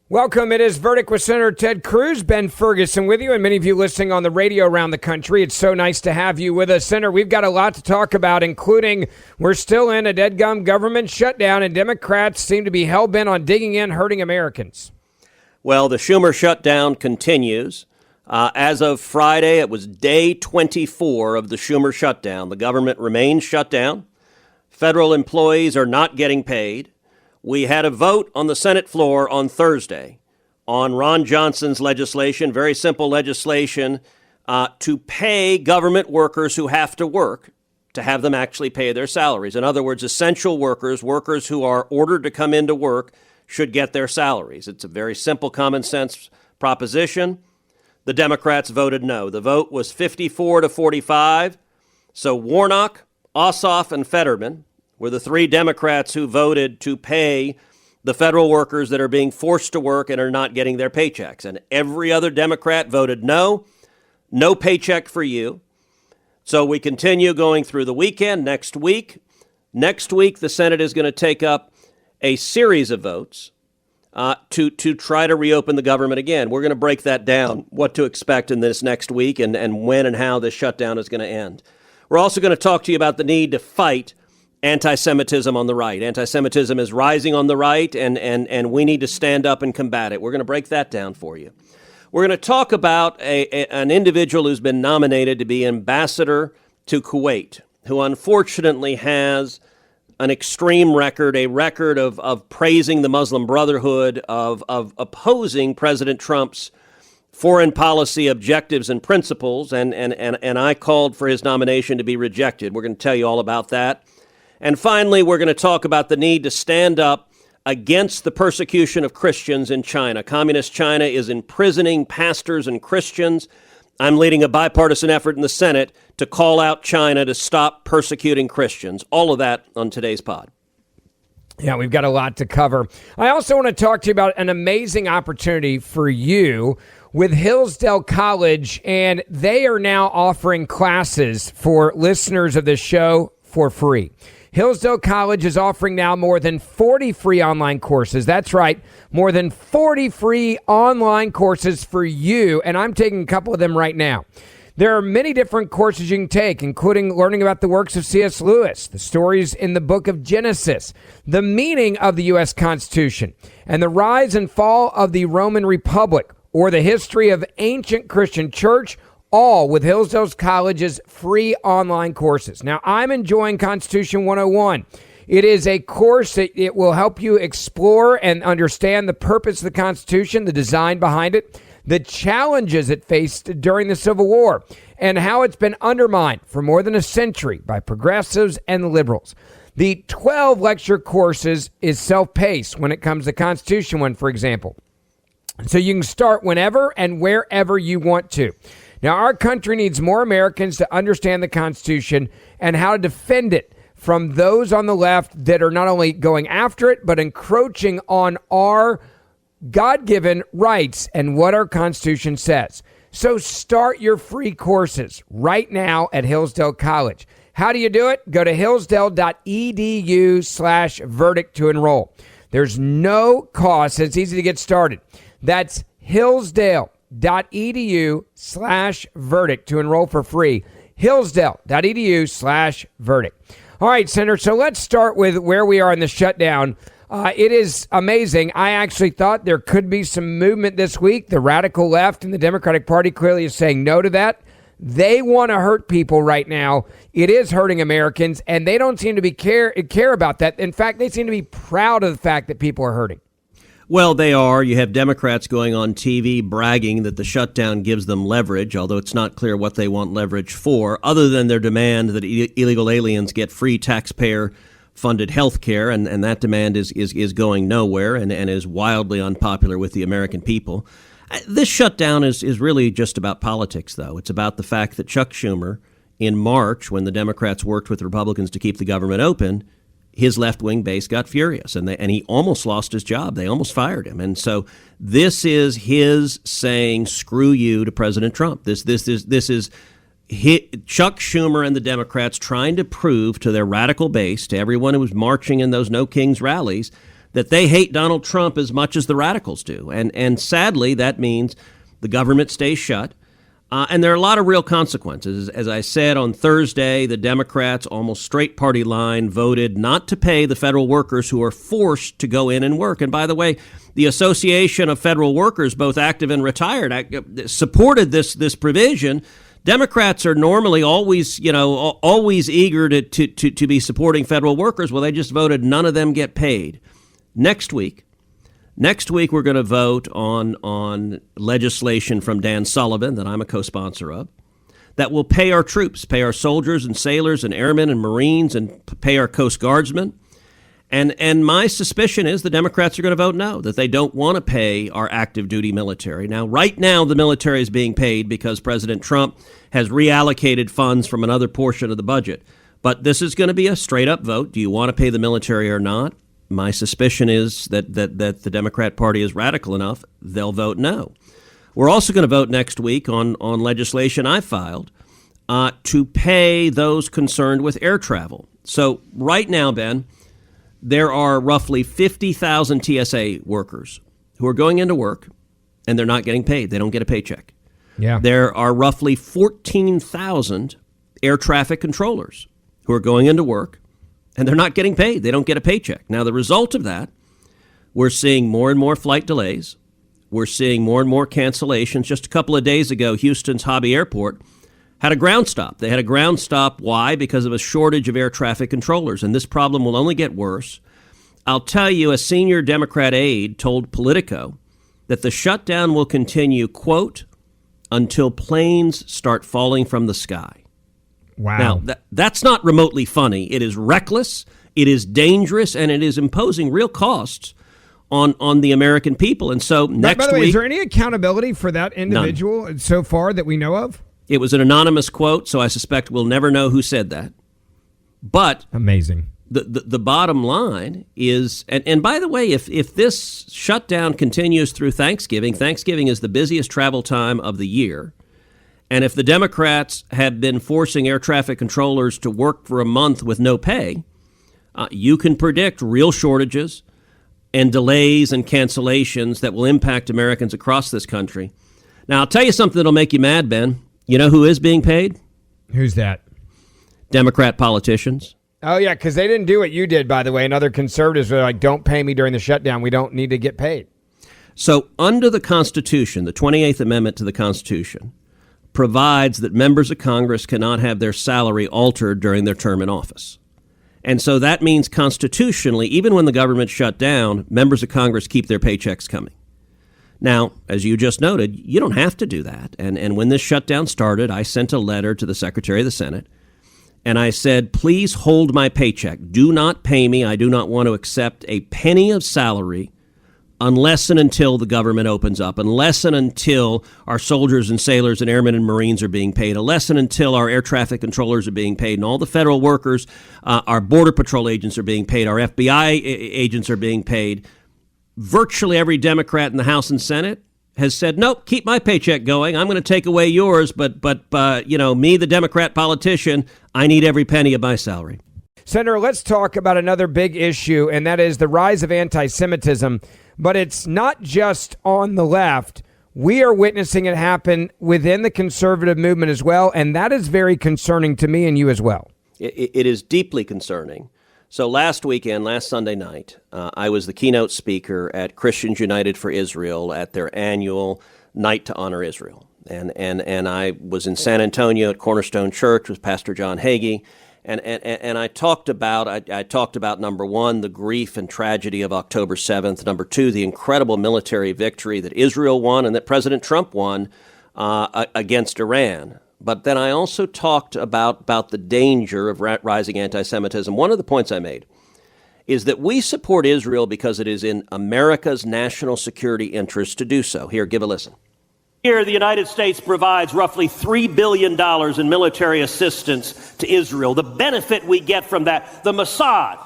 Welcome. It is Verdict with Senator Ted Cruz, Ben Ferguson with you, and many of you listening on the radio around the country. It's so nice to have you with us, Senator. We've got a lot to talk about, including we're still in a dead-gum government shutdown, and Democrats seem to be hell-bent on digging in, hurting Americans. Well, the Schumer shutdown continues. As of Friday, it was day 24 of the Schumer shutdown. The government remains shut down. Federal employees are not getting paid. We had a vote on the Senate floor on Thursday on Ron Johnson's legislation, very simple legislation, to pay government workers who have to work, to have them actually pay their salaries. In other words, essential workers, workers who are ordered to come into work, should get their salaries. It's a very simple, common sense proposition. The Democrats voted no. The vote was 54-45. So Warnock, Ossoff, and Fetterman were the three Democrats who voted to pay the federal workers that are being forced to work and are not getting their paychecks. And every other Democrat voted no, no paycheck for you. So we continue going through the weekend. Next week, the Senate is going to take up a series of votes to try to reopen the government again. We're going to break that down, what to expect in this next week and when and how this shutdown is going to end. We're also going to talk to you about the need to fight anti-Semitism on the right. Anti-Semitism is rising on the right, and we need to stand up and combat it. We're going to break that down for you. We're going to talk about an individual who's been nominated to be ambassador to Kuwait, who unfortunately has an extreme record, a record of praising the Muslim Brotherhood, of opposing President Trump's foreign policy objectives and principles, and I called for his nomination to be rejected. We're going to tell you all about that. And finally, we're going to talk about the need to stand up against the persecution of Christians in China. Communist China is imprisoning pastors and Christians. I'm leading a bipartisan effort in the Senate to call out China to stop persecuting Christians. All of that on today's pod. Yeah, we've got a lot to cover. I also want to talk to you about an amazing opportunity for you with Hillsdale College, and they are now offering classes for listeners of the show for free. Hillsdale College is offering now more than 40 free online courses. That's right, more than 40 free online courses for you, and I'm taking a couple of them right now. There are many different courses you can take, including learning about the works of C.S. Lewis, the stories in the book of Genesis, the meaning of the U.S. Constitution, and the rise and fall of the Roman Republic, or the history of ancient Christian church, all with Hillsdale College's free online courses. Now, I'm enjoying Constitution 101. It is a course that it will help you explore and understand the purpose of the Constitution, the design behind it, the challenges it faced during the Civil War, and how it's been undermined for more than a century by progressives and liberals. The 12 lecture courses is self-paced when it comes to the Constitution one, for example. So you can start whenever and wherever you want to. Now, our country needs more Americans to understand the Constitution and how to defend it from those on the left that are not only going after it, but encroaching on our God-given rights and what our Constitution says. So start your free courses right now at Hillsdale College. How do you do it? Go to hillsdale.edu/verdict to enroll. There's no cost. It's easy to get started. That's hillsdale.edu/verdict to enroll for free. Hillsdale.edu/verdict. All right, Senator, so let's start with where we are in the shutdown. It is amazing. I actually thought there could be some movement this week. The radical left and the Democratic Party clearly is saying no to that. They want to hurt people right now. It is hurting Americans, and they don't seem to be care about that. In fact, they seem to be proud of the fact that people are hurting. Well, they are. You have Democrats going on TV bragging that the shutdown gives them leverage, although it's not clear what they want leverage for, other than their demand that illegal aliens get free taxpayer-funded health care, and that demand is going nowhere and is wildly unpopular with the American people. This shutdown is really just about politics, though. It's about the fact that Chuck Schumer, in March, when the Democrats worked with Republicans to keep the government open, his left-wing base got furious, and he almost lost his job. They almost fired him. And so this is his saying, screw you to President Trump. This is Chuck Schumer and the Democrats trying to prove to their radical base, to everyone who was marching in those No Kings rallies, that they hate Donald Trump as much as the radicals do. And sadly, that means the government stays shut. And there are a lot of real consequences. As I said on Thursday, the Democrats, almost straight party line, voted not to pay the federal workers who are forced to go in and work. And by the way, the Association of Federal Workers, both active and retired, supported this provision. Democrats are normally always eager to be supporting federal workers. Well, they just voted none of them get paid. Next week, we're going to vote on legislation from Dan Sullivan that I'm a co-sponsor of that will pay our troops, pay our soldiers and sailors and airmen and Marines, and pay our Coast Guardsmen. And my suspicion is the Democrats are going to vote no, that they don't want to pay our active duty military. Now, right now, the military is being paid because President Trump has reallocated funds from another portion of the budget. But this is going to be a straight up vote. Do you want to pay the military or not? My suspicion is that the Democrat Party is radical enough, they'll vote no. We're also going to vote next week on legislation I filed to pay those concerned with air travel. So right now, Ben, there are roughly 50,000 TSA workers who are going into work and they're not getting paid. They don't get a paycheck. Yeah. There are roughly 14,000 air traffic controllers who are going into work and they're not getting paid. They don't get a paycheck. Now, the result of that, we're seeing more and more flight delays. We're seeing more and more cancellations. Just a couple of days ago, Houston's Hobby Airport had a ground stop. They had a ground stop. Why? Because of a shortage of air traffic controllers. And this problem will only get worse. I'll tell you, a senior Democrat aide told Politico that the shutdown will continue, quote, until planes start falling from the sky. Wow. Now, that's not remotely funny. It is reckless, it is dangerous, and it is imposing real costs on the American people. And so next by the way, week, is there any accountability for that individual so far that we know of? It was an anonymous quote, so I suspect we'll never know who said that. But amazing. The bottom line is, and by the way, if this shutdown continues through Thanksgiving is the busiest travel time of the year. And if the Democrats had been forcing air traffic controllers to work for a month with no pay, you can predict real shortages and delays and cancellations that will impact Americans across this country. Now, I'll tell you something that'll make you mad, Ben. You know who is being paid? Who's that? Democrat politicians. Oh, yeah, because they didn't do what you did, by the way. And other conservatives were like, don't pay me during the shutdown. We don't need to get paid. So under the Constitution, the 28th Amendment to the Constitution, provides that members of Congress cannot have their salary altered during their term in office. And so that means constitutionally, even when the government shut down, members of Congress keep their paychecks coming. Now, as you just noted, you don't have to do that. And when this shutdown started, I sent a letter to the Secretary of the Senate, and I said, please hold my paycheck. Do not pay me. I do not want to accept a penny of salary unless and until the government opens up, unless and until our soldiers and sailors and airmen and Marines are being paid, unless and until our air traffic controllers are being paid, and all the federal workers, our Border Patrol agents are being paid, our FBI agents are being paid. Virtually every Democrat in the House and Senate has said, nope, keep my paycheck going. I'm going to take away yours, but me, the Democrat politician, I need every penny of my salary. Senator, let's talk about another big issue, and that is the rise of anti-Semitism. But it's not just on the left. We are witnessing it happen within the conservative movement as well, and that is very concerning to me and you as well. It is deeply concerning. So last Sunday night, I was the keynote speaker at Christians United for Israel at their annual Night to Honor Israel. And I was in San Antonio at Cornerstone Church with Pastor John Hagee. And I talked about, number one, the grief and tragedy of October 7th. Number two, the incredible military victory that Israel won and that President Trump won against Iran. But then I also talked about the danger of rising anti-Semitism. One of the points I made is that we support Israel because it is in America's national security interest to do so. Here, give a listen. Here, the United States provides roughly $3 billion in military assistance to Israel. The benefit we get from that, the Mossad,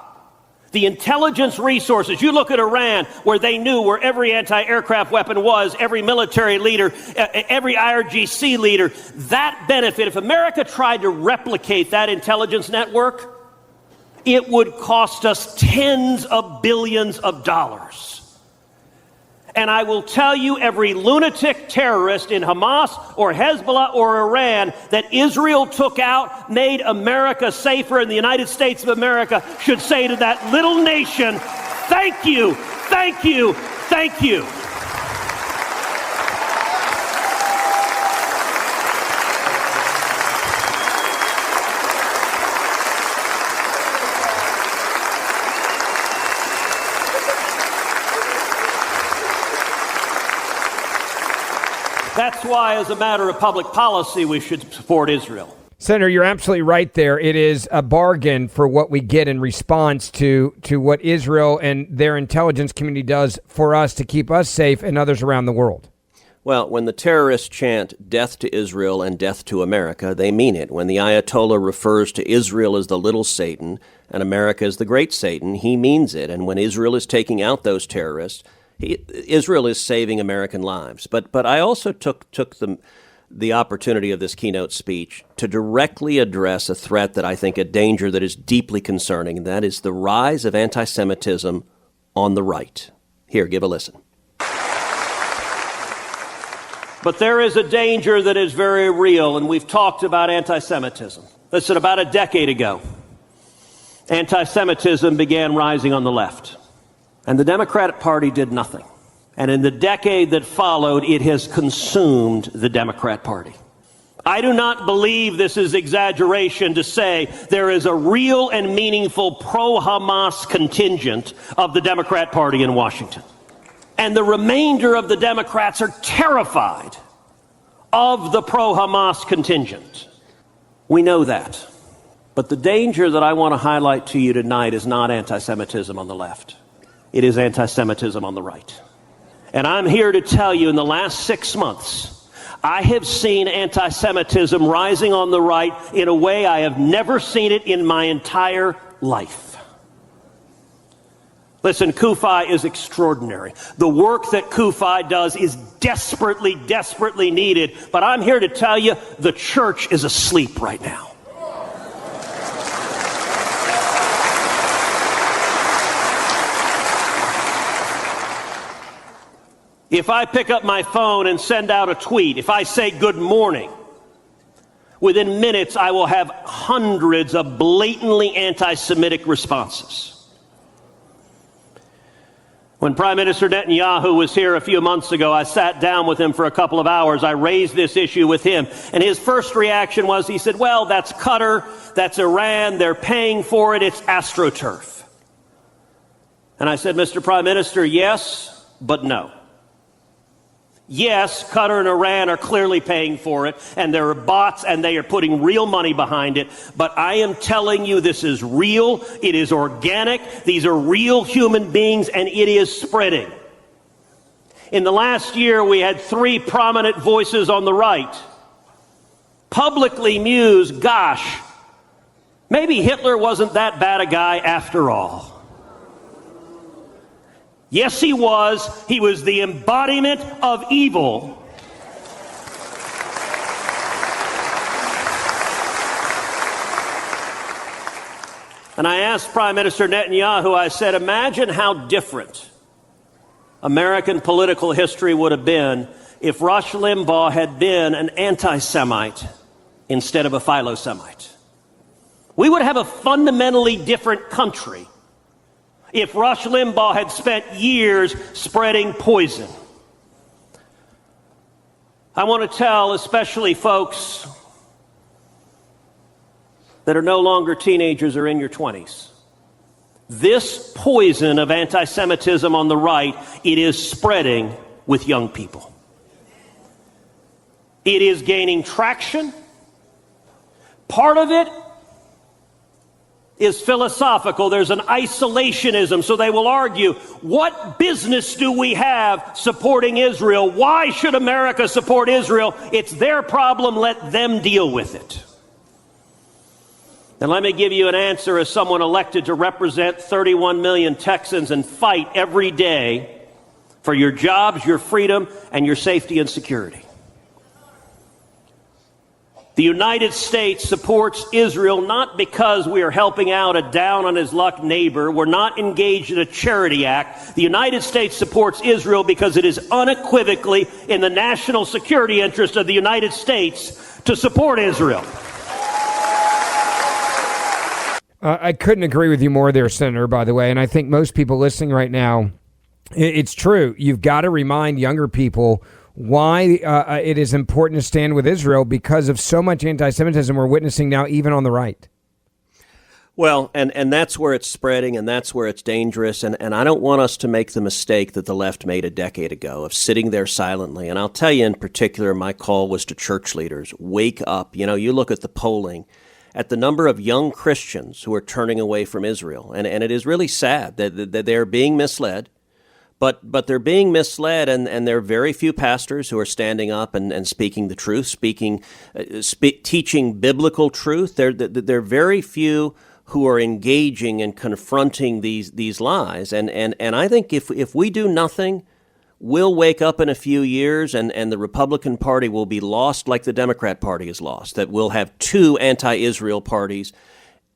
the intelligence resources. You look at Iran, where they knew where every anti-aircraft weapon was, every military leader, every IRGC leader. That benefit, if America tried to replicate that intelligence network, it would cost us tens of billions of dollars. And I will tell you, every lunatic terrorist in Hamas or Hezbollah or Iran that Israel took out, made America safer, and the United States of America should say to that little nation, thank you, thank you, thank you. That's why, as a matter of public policy, we should support Israel. Senator, you're absolutely right there. It is a bargain for what we get in response to what Israel and their intelligence community does for us to keep us safe and others around the world. Well, when the terrorists chant death to Israel and death to America, they mean it. When the Ayatollah refers to Israel as the little Satan and America as the great Satan, he means it. And when Israel is taking out those terrorists, Israel is saving American lives. But I also took the opportunity of this keynote speech to directly address a threat that I think a danger that is deeply concerning, and that is the rise of anti-Semitism on the right. Here, give a listen. But there is a danger that is very real, and we've talked about anti-Semitism. Listen, about a decade ago, anti-Semitism began rising on the left. And the Democratic Party did nothing. And in the decade that followed, it has consumed the Democrat Party. I do not believe this is exaggeration to say there is a real and meaningful pro-Hamas contingent of the Democrat Party in Washington. And the remainder of the Democrats are terrified of the pro-Hamas contingent. We know that. But the danger that I want to highlight to you tonight is not anti-Semitism on the left. It is anti-Semitism on the right. And I'm here to tell you, in the last 6 months, I have seen anti-Semitism rising on the right in a way I have never seen it in my entire life. Listen, CUFI is extraordinary. The work that CUFI does is desperately, desperately needed. But I'm here to tell you, the church is asleep right now. If I pick up my phone and send out a tweet, if I say good morning, within minutes I will have hundreds of blatantly anti-Semitic responses. When Prime Minister Netanyahu was here a few months ago, I sat down with him for a couple of hours. I raised this issue with him. And his first reaction was, he said, well, that's Qatar, that's Iran, they're paying for it, it's AstroTurf. And I said, Mr. Prime Minister, yes, but no. Yes, Qatar and Iran are clearly paying for it, and there are bots, and they are putting real money behind it. But I am telling you, this is real, it is organic, these are real human beings, and it is spreading. In the last year, we had 3 prominent voices on the right publicly muse, gosh, maybe Hitler wasn't that bad a guy after all. Yes, he was. He was the embodiment of evil. And I asked Prime Minister Netanyahu, I said, imagine how different American political history would have been if Rush Limbaugh had been an anti-Semite instead of a philo-Semite. We would have a fundamentally different country if Rush Limbaugh had spent years spreading poison. I want to tell especially folks that are no longer teenagers or in your 20s, this poison of anti-Semitism on the right, it is spreading with young people. It is gaining traction. Part of it is philosophical. There's an isolationism. So they will argue, what business do we have supporting Israel? Why should America support Israel? It's their problem. Let them deal with it. And let me give you an answer as someone elected to represent 31 million Texans and fight every day for your jobs, your freedom, and your safety and security. The United States supports Israel not because we are helping out a down-on-his-luck neighbor. We're not engaged in a charity act. The United States supports Israel because it is unequivocally in the national security interest of the United States to support Israel. I couldn't agree with you more there, Senator, by the way. And I think most people listening right now, it's true. You've got to remind younger people why it is important to stand with Israel because of so much anti-Semitism we're witnessing now, even on the right. Well, and that's where it's spreading, and that's where it's dangerous. And I don't want us to make the mistake that the left made a decade ago of sitting there silently. And I'll tell you in particular, my call was to church leaders. Wake up. You know, you look at the polling, at the number of young Christians who are turning away from Israel. And it is really sad that they're being misled. But they're being misled, and there are very few pastors who are standing up and speaking the truth, teaching biblical truth. There are very few who are engaging and confronting these lies. And I think if we do nothing, we'll wake up in a few years and the Republican Party will be lost like the Democrat Party is lost, that we'll have two anti-Israel parties.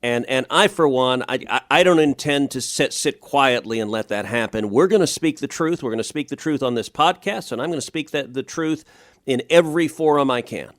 And I, for one, I don't intend to sit quietly and let that happen. We're going to speak the truth. We're going to speak the truth on this podcast, and I'm going to speak the truth in every forum I can.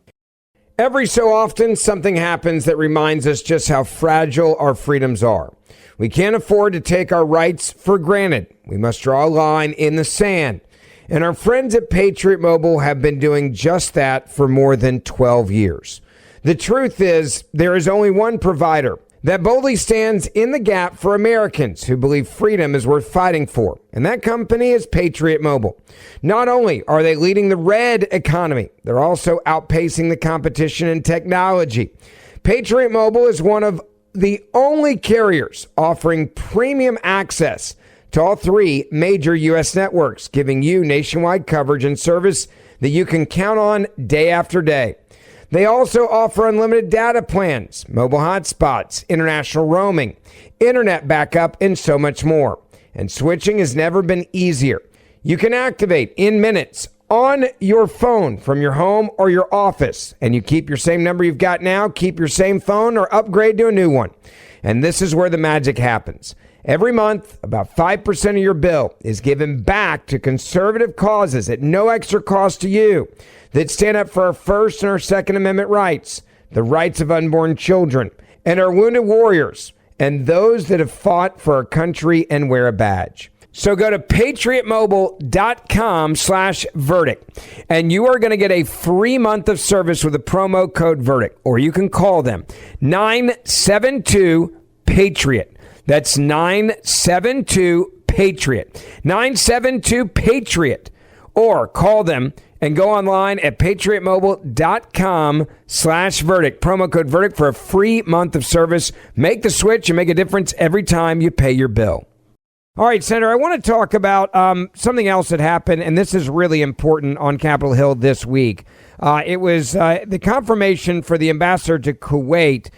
Every so often, something happens that reminds us just how fragile our freedoms are. We can't afford to take our rights for granted. We must draw a line in the sand. And our friends at Patriot Mobile have been doing just that for more than 12 years. The truth is, there is only one provider that boldly stands in the gap for Americans who believe freedom is worth fighting for. And that company is Patriot Mobile. Not only are they leading the red economy, they're also outpacing the competition in technology. Patriot Mobile is one of the only carriers offering premium access to all three major U.S. networks, giving you nationwide coverage and service that you can count on day after day. They also offer unlimited data plans, mobile hotspots, international roaming, internet backup, and so much more. And switching has never been easier. You can activate in minutes on your phone from your home or your office. And you keep your same number you've got now, keep your same phone, or upgrade to a new one. And this is where the magic happens. Every month, about 5% of your bill is given back to conservative causes at no extra cost to you that stand up for our First and our Second Amendment rights, the rights of unborn children, and our wounded warriors, and those that have fought for our country and wear a badge. So go to patriotmobile.com/verdict, and you are going to get a free month of service with the promo code verdict, or you can call them 972-PATRIOT. That's 972-PATRIOT. 972-PATRIOT. Or call them and go online at patriotmobile.com/verdict. Promo code verdict for a free month of service. Make the switch and make a difference every time you pay your bill. All right, Senator, I want to talk about something else that happened, and this is really important on Capitol Hill this week. It was the confirmation for the ambassador to Kuwait.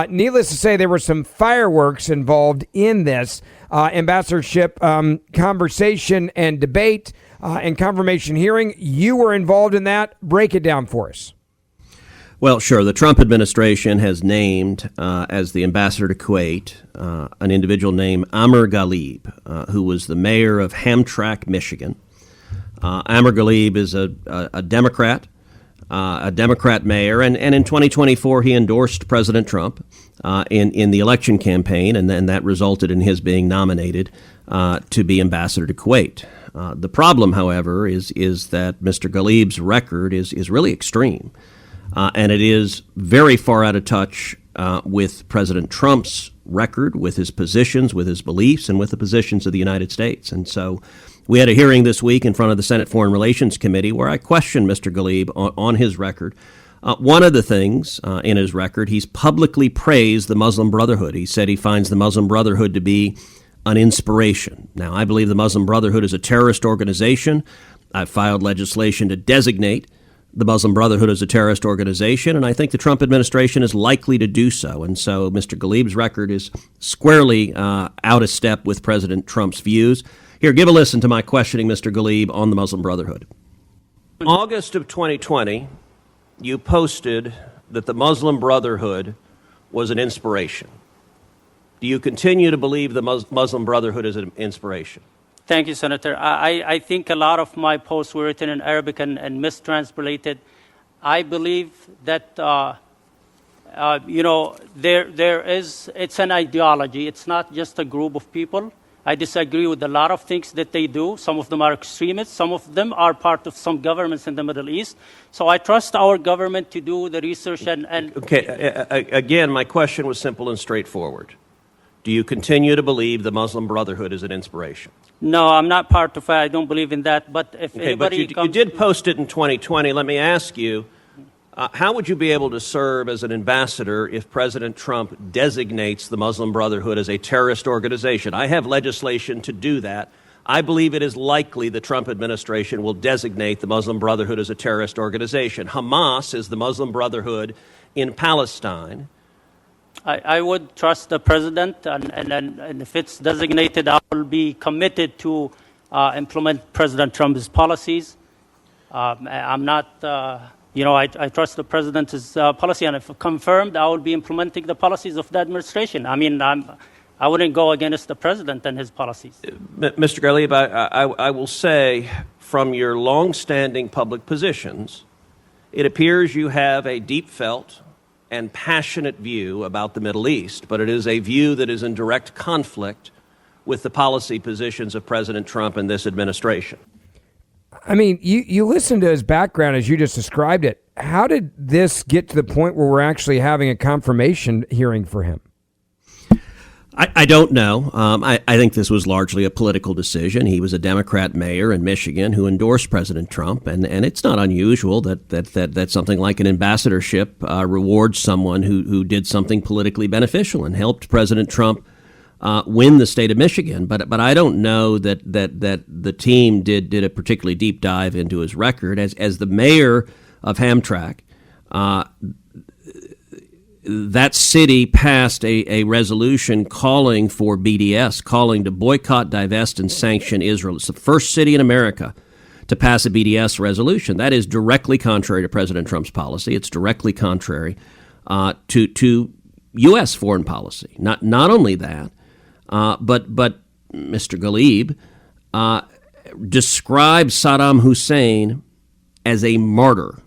Needless to say, there were some fireworks involved in this ambassadorship conversation and debate and confirmation hearing. You were involved in that. Break it down for us. Well, sure. The Trump administration has named as the ambassador to Kuwait an individual named Amr Ghalib, who was the mayor of Hamtramck, Michigan. Amr Ghalib is a Democrat mayor, and in 2024 he endorsed President Trump in the election campaign, and then that resulted in his being nominated to be ambassador to Kuwait. The problem, however, is that Mr. Ghalib's record is really extreme. And it is very far out of touch with President Trump's record, with his positions, with his beliefs, and with the positions of the United States. And so we had a hearing this week in front of the Senate Foreign Relations Committee where I questioned Mr. Ghalib on his record. One of the things in his record, he's publicly praised the Muslim Brotherhood. He said he finds the Muslim Brotherhood to be an inspiration. Now, I believe the Muslim Brotherhood is a terrorist organization. I've filed legislation to designate the Muslim Brotherhood as a terrorist organization, and I think the Trump administration is likely to do so. And so Mr. Ghalib's record is squarely out of step with President Trump's views. Here, give a listen to my questioning Mr. Ghalib on the Muslim Brotherhood. In August of 2020, you posted that the Muslim Brotherhood was an inspiration. Do you continue to believe the Muslim Brotherhood is an inspiration? Thank you, Senator. I think a lot of my posts were written in Arabic and mistranslated. I believe that, it's an ideology. It's not just a group of people. I disagree with a lot of things that they do. Some of them are extremists. Some of them are part of some governments in the Middle East. So I trust our government to do the research and Okay, again, my question was simple and straightforward. Do you continue to believe the Muslim Brotherhood is an inspiration? No, I'm not part of it. I don't believe in that. But if anybody you did post it in 2020. Let me ask you, how would you be able to serve as an ambassador if President Trump designates the Muslim Brotherhood as a terrorist organization? I have legislation to do that. I believe it is likely the Trump administration will designate the Muslim Brotherhood as a terrorist organization. Hamas is the Muslim Brotherhood in Palestine. I would trust the president, and if it's designated, I will be committed to implement President Trump's policies. I'm not, I trust the president's policy, and if confirmed, I will be implementing the policies of the administration. I mean, I wouldn't go against the president and his policies. Mr. Ghalib, I will say, from your long-standing public positions, it appears you have a deep-felt and passionate view about the Middle East, but it is a view that is in direct conflict with the policy positions of President Trump and this administration. I mean, you listen to his background as you just described it. How did this get to the point where we're actually having a confirmation hearing for him? I don't know. I think this was largely a political decision. He was a Democrat mayor in Michigan who endorsed President Trump, and it's not unusual that something like an ambassadorship rewards someone who did something politically beneficial and helped President Trump win the state of Michigan. But I don't know that the team did a particularly deep dive into his record as the mayor of Hamtramck. That city passed a resolution calling for BDS, calling to boycott, divest, and sanction Israel. It's the first city in America to pass a BDS resolution. That is directly contrary to President Trump's policy. It's directly contrary to U.S. foreign policy. Not only that, but Mr. Ghalib described Saddam Hussein as a martyr.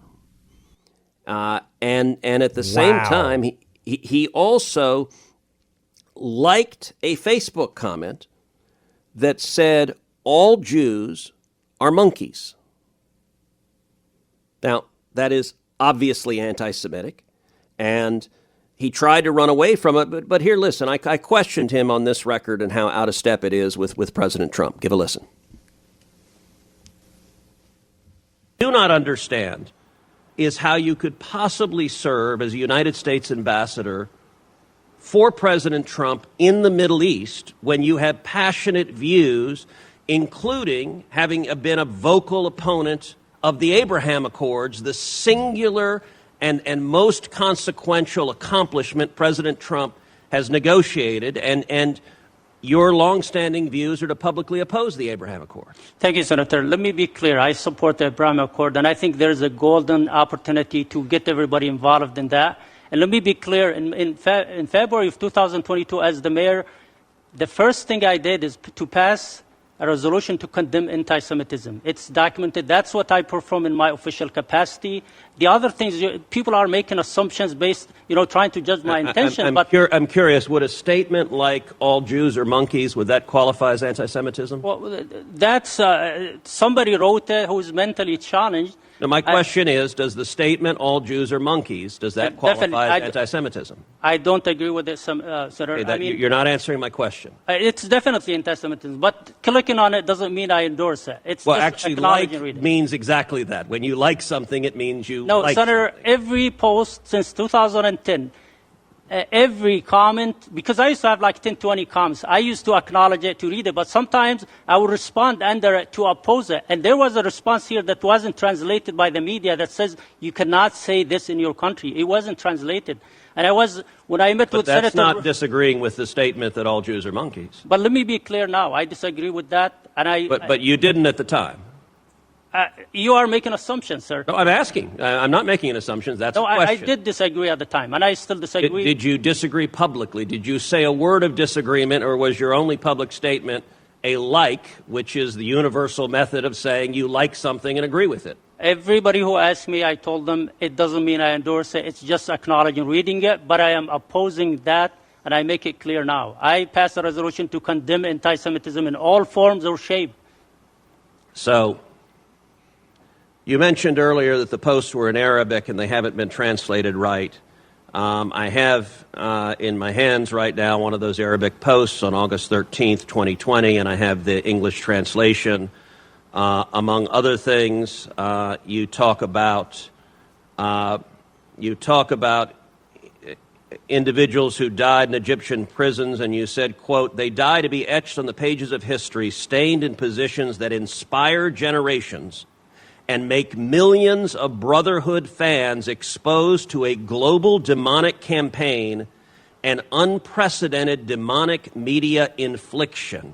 And at the same time, he also liked a Facebook comment that said, all Jews are monkeys. Now, that is obviously anti-Semitic, and he tried to run away from it. But here, listen, I questioned him on this record and how out of step it is with President Trump. Give a listen. Do not understand is how you could possibly serve as a United States ambassador for President Trump in the Middle East when you have passionate views, including having been a vocal opponent of the Abraham Accords, the singular and most consequential accomplishment President Trump has negotiated, and your longstanding views are to publicly oppose the Abraham Accord. Thank you, Senator. Let me be clear. I support the Abraham Accord, and I think there's a golden opportunity to get everybody involved in that. And let me be clear. In February of 2022, as the mayor, the first thing I did is to pass a resolution to condemn anti-Semitism. It's documented. That's what I perform in my official capacity. The other things, people are making assumptions based, trying to judge my intention. I'm curious, would a statement like all Jews are monkeys, would that qualify as anti-Semitism? Well, that's, somebody wrote it who's mentally challenged. Now, my question is, does the statement all Jews are monkeys, does that qualify as anti-Semitism? I don't agree with it, Senator. Okay, you're not answering my question. It's definitely anti-Semitism, but clicking on it doesn't mean I endorse it. It's well, just actually, like means exactly that. When you like something, it means you like Senator, something. every post since 2010, every comment, because I used to have like 10, 20 comments, I used to acknowledge it, to read it, but sometimes I would respond under it to oppose it. And there was a response here that wasn't translated by the media that says you cannot say this in your country. It wasn't translated. And when I met with Senator... But that's not disagreeing with the statement that all Jews are monkeys. But let me be clear now. I disagree with that. But you didn't at the time. You are making assumptions, sir. No, I'm asking. I'm not making an assumption. That's No, a question. I did disagree at the time, and I still disagree. Did you disagree publicly? Did you say a word of disagreement, or was your only public statement a like, which is the universal method of saying you like something and agree with it? Everybody who asked me, I told them it doesn't mean I endorse it. It's just acknowledging reading it, but I am opposing that, and I make it clear now. I passed a resolution to condemn anti-Semitism in all forms or shape. So, you mentioned earlier that the posts were in Arabic and they haven't been translated right. I have in my hands right now one of those Arabic posts on August 13th, 2020, and I have the English translation. Among other things, you talk about individuals who died in Egyptian prisons, and you said, quote, "They die to be etched on the pages of history, stained in positions that inspire generations and make millions of Brotherhood fans exposed to a global demonic campaign and unprecedented demonic media infliction.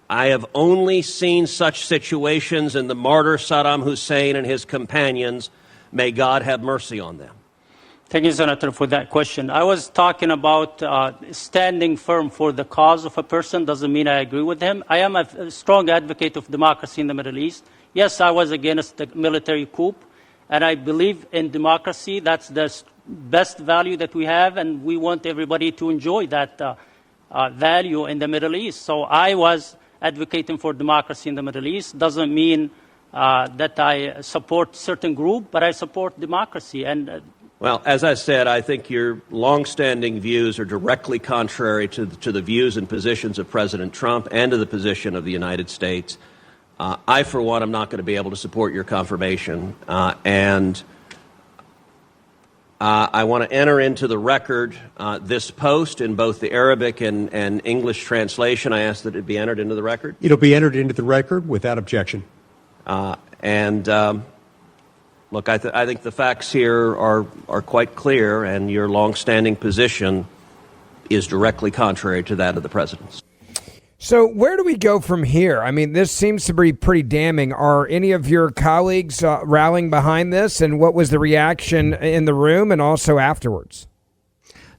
I have only seen such situations in the martyr Saddam Hussein and his companions. May God have mercy on them." Thank you, Senator, for that question. I was talking about standing firm for the cause of a person doesn't mean I agree with him. I am a strong advocate of democracy in the Middle East. Yes, I was against the military coup, and I believe in democracy. That's the best value that we have, and we want everybody to enjoy that value in the Middle East. So I was advocating for democracy in the Middle East. Doesn't mean that I support certain group, but I support democracy. And well, as I said, I think your longstanding views are directly contrary to the views and positions of President Trump and to the position of the United States. I, for one, am not going to be able to support your confirmation, and I want to enter into the record this post in both the Arabic and English translation. I ask that it be entered into the record. It'll be entered into the record without objection. Look, I think the facts here are quite clear, and your longstanding position is directly contrary to that of the president's. So where do we go from here? I mean, this seems to be pretty damning. Are any of your colleagues rallying behind this? And what was the reaction in the room and also afterwards?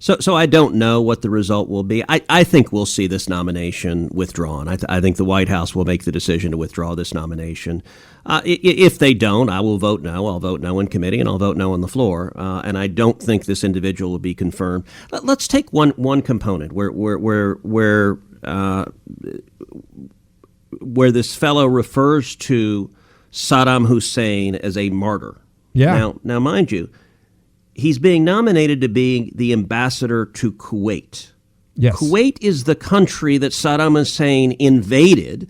So I don't know what the result will be. I think we'll see this nomination withdrawn. I think the White House will make the decision to withdraw this nomination. If they don't, I will vote no. I'll vote no in committee, and I'll vote no on the floor. And I don't think this individual will be confirmed. Let's take one component where this fellow refers to Saddam Hussein as a martyr. Yeah. Now, mind you, he's being nominated to be the ambassador to Kuwait. Yes. Kuwait is the country that Saddam Hussein invaded,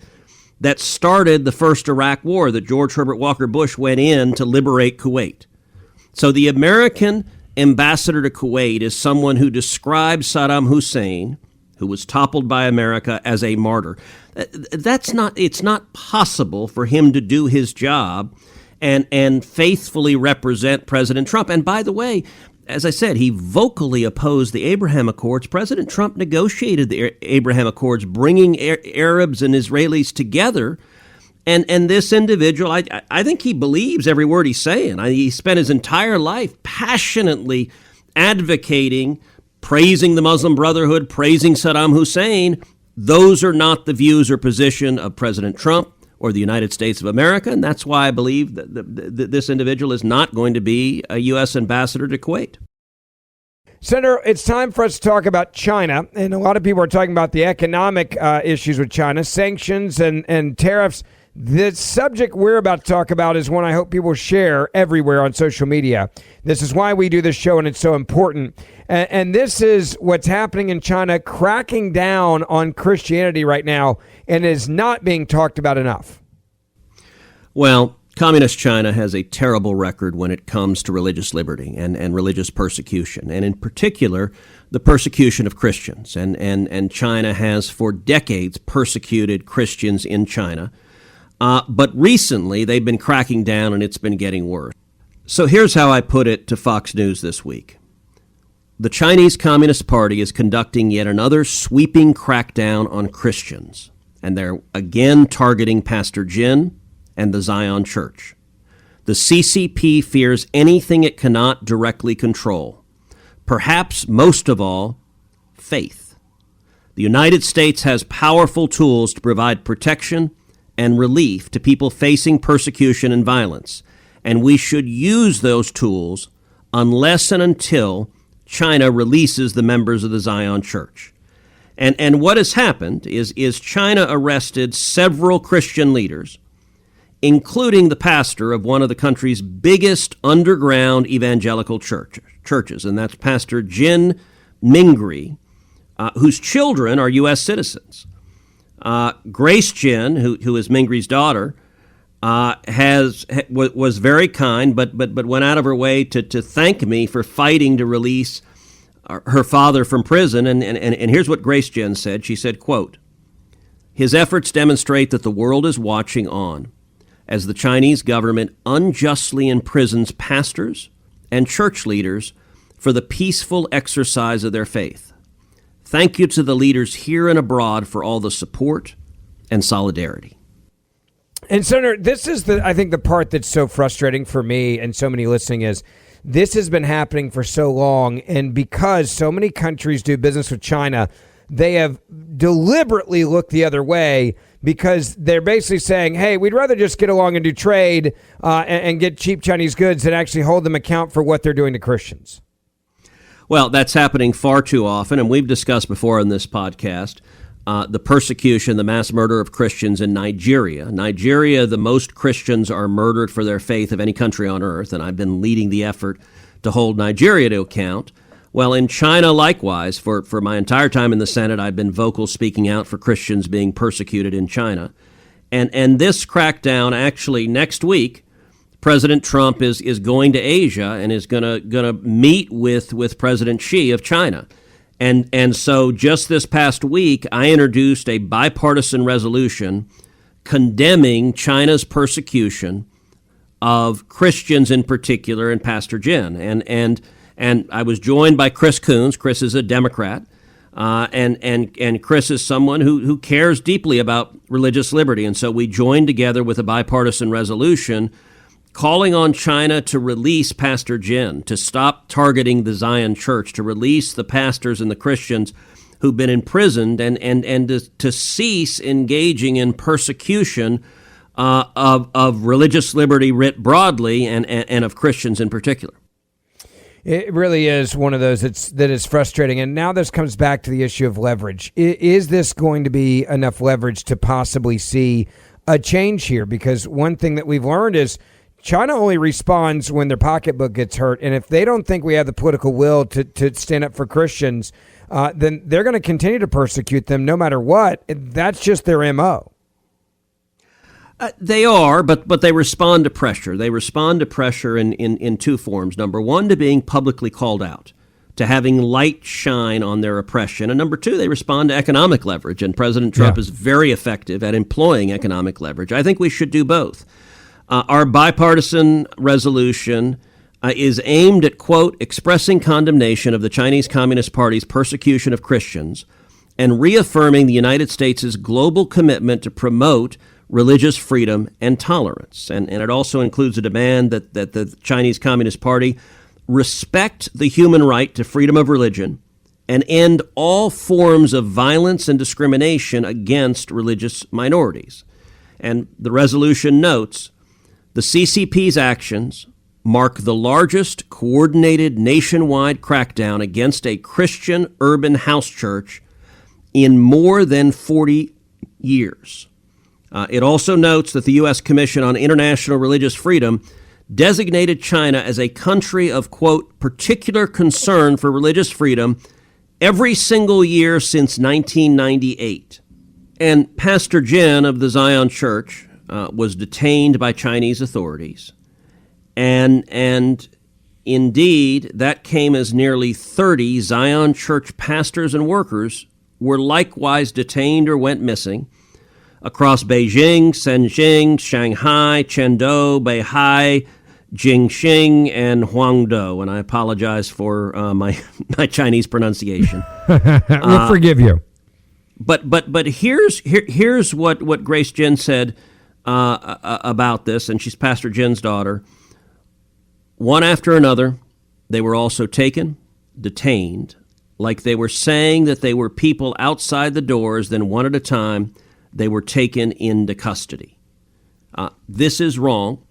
that started the first Iraq war, that George Herbert Walker Bush went in to liberate Kuwait. So the American ambassador to Kuwait is someone who describes Saddam Hussein, who was toppled by America, as a martyr. It's not possible for him to do his job and faithfully represent President Trump. And by the way, as I said, he vocally opposed the Abraham Accords. President Trump negotiated the Abraham Accords, bringing Arabs and Israelis together. And this individual, I think he believes every word he's saying. He spent his entire life passionately advocating, praising the Muslim Brotherhood, praising Saddam Hussein. Those are not the views or position of President Trump or the United States of America, and that's why I believe that this individual is not going to be a U.S. ambassador to Kuwait. Senator, it's time for us to talk about China, and a lot of people are talking about the economic issues with China, sanctions and tariffs. The subject we're about to talk about is one I hope people share everywhere on social media. This is why we do this show, and it's so important. And this is what's happening in China, cracking down on Christianity right now, and is not being talked about enough. Well, Communist China has a terrible record when it comes to religious liberty and religious persecution, and in particular, the persecution of Christians. And China has for decades persecuted Christians in China. But recently, they've been cracking down, and it's been getting worse. So here's how I put it to Fox News this week. The Chinese Communist Party is conducting yet another sweeping crackdown on Christians, and they're again targeting Pastor Jin, and the Zion Church. The CCP fears anything it cannot directly control. Perhaps most of all, faith. The United States has powerful tools to provide protection and relief to people facing persecution and violence, and we should use those tools unless and until China releases the members of the Zion Church. And what has happened is China arrested several Christian leaders, including the pastor of one of the country's biggest underground evangelical churches, and that's Pastor Jin Mingri, whose children are U.S. citizens. Grace Jin, who is Mingri's daughter, was very kind, but went out of her way to thank me for fighting to release her father from prison. And here's what Grace Jin said. She said, quote, "His efforts demonstrate that the world is watching on as the Chinese government unjustly imprisons pastors and church leaders for the peaceful exercise of their faith. Thank you to the leaders here and abroad for all the support and solidarity." And Senator, this is I think the part that's so frustrating for me and so many listening is this has been happening for so long, and because so many countries do business with China, they have deliberately looked the other way because they're basically saying, hey, we'd rather just get along and do trade and get cheap Chinese goods than actually hold them account for what they're doing to Christians. Well, that's happening far too often, and we've discussed before on this podcast the persecution, the mass murder of Christians in Nigeria. Nigeria, the most Christians are murdered for their faith of any country on earth, and I've been leading the effort to hold Nigeria to account. Well, in China, likewise, for my entire time in the Senate, I've been vocal speaking out for Christians being persecuted in China. And this crackdown, actually, next week, President Trump is going to Asia and is gonna meet with President Xi of China. And so just this past week, I introduced a bipartisan resolution condemning China's persecution of Christians in particular and Pastor Jin. And I was joined by Chris Coons. Chris is a Democrat, and Chris is someone who cares deeply about religious liberty. And so we joined together with a bipartisan resolution calling on China to release Pastor Jin, to stop targeting the Zion Church, to release the pastors and the Christians who've been imprisoned, and to cease engaging in persecution of religious liberty writ broadly and of Christians in particular. It really is one of those that is frustrating. And now this comes back to the issue of leverage. Is this going to be enough leverage to possibly see a change here? Because one thing that we've learned is China only responds when their pocketbook gets hurt. And if they don't think we have the political will to stand up for Christians, then they're going to continue to persecute them no matter what. That's just their MO. They are, but they respond to pressure. They respond to pressure in two forms. Number one, to being publicly called out, to having light shine on their oppression. And number two, they respond to economic leverage. And President Trump is very effective at employing economic leverage. I think we should do both. Our bipartisan resolution is aimed at, quote, expressing condemnation of the Chinese Communist Party's persecution of Christians and reaffirming the United States' global commitment to promote religious freedom and tolerance. And it also includes a demand that the Chinese Communist Party respect the human right to freedom of religion and end all forms of violence and discrimination against religious minorities. And the resolution notes, the CCP's actions mark the largest coordinated nationwide crackdown against a Christian urban house church in more than 40 years. It also notes that the U.S. Commission on International Religious Freedom designated China as a country of, quote, particular concern for religious freedom every single year since 1998. And Pastor Jin of the Zion Church was detained by Chinese authorities. And indeed, that came as nearly 30 Zion Church pastors and workers were likewise detained or went missing across Beijing, Shenzhen, Shanghai, Chengdu, Beihai, Jingxing, and Huangdou. And I apologize for my Chinese pronunciation. We'll forgive you. But here's what Grace Jin said about this, and she's Pastor Jen's daughter. One after another, they were also taken, detained, like they were saying that they were people outside the doors, then one at a time, they were taken into custody. This is wrong,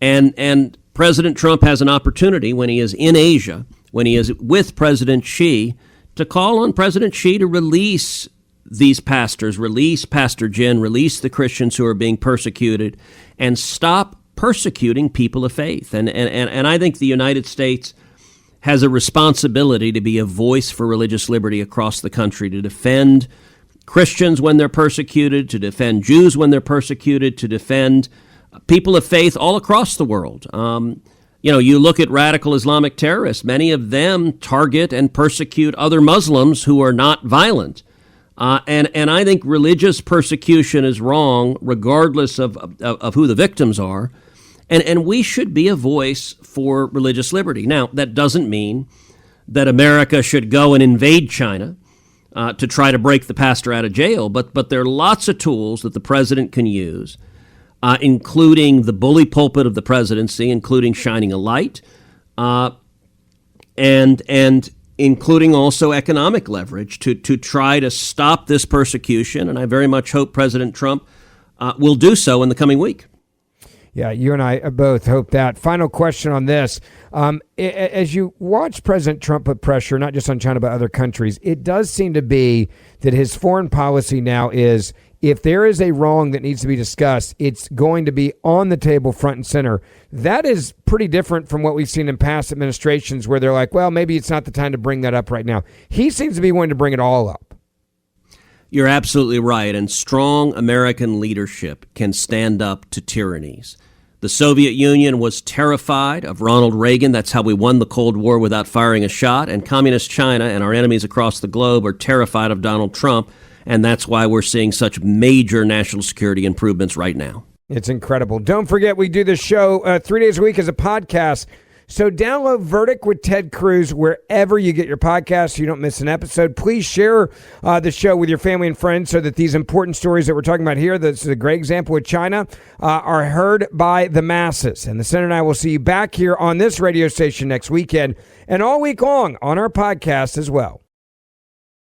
and President Trump has an opportunity when he is in Asia, when he is with President Xi, to call on President Xi to release these pastors, release Pastor Jen, release the Christians who are being persecuted, and stop persecuting people of faith. And I think the United States has a responsibility to be a voice for religious liberty across the country, to defend Christians when they're persecuted, to defend Jews when they're persecuted, to defend people of faith all across the world. You look at radical Islamic terrorists, many of them target and persecute other Muslims who are not violent. And I think religious persecution is wrong, regardless of who the victims are. And we should be a voice for religious liberty. Now, that doesn't mean that America should go and invade China to try to break the pastor out of jail. But there are lots of tools that the president can use, including the bully pulpit of the presidency, including shining a light, and including also economic leverage to try to stop this persecution. And I very much hope President Trump will do so in the coming week. Yeah, you and I both hope that. Final question on this. As you watch President Trump put pressure, not just on China, but other countries, it does seem to be that his foreign policy now is, if there is a wrong that needs to be discussed, it's going to be on the table front and center. That is pretty different from what we've seen in past administrations where they're like, well, maybe it's not the time to bring that up right now. He seems to be wanting to bring it all up. You're absolutely right. And strong American leadership can stand up to tyrannies. The Soviet Union was terrified of Ronald Reagan. That's how we won the Cold War without firing a shot. And Communist China and our enemies across the globe are terrified of Donald Trump. And that's why we're seeing such major national security improvements right now. It's incredible. Don't forget, we do this show 3 days a week as a podcast. So download Verdict with Ted Cruz wherever you get your podcasts so you don't miss an episode. Please share the show with your family and friends so that these important stories that we're talking about here, this is a great example with China, are heard by the masses. And the Senator and I will see you back here on this radio station next weekend and all week long on our podcast as well.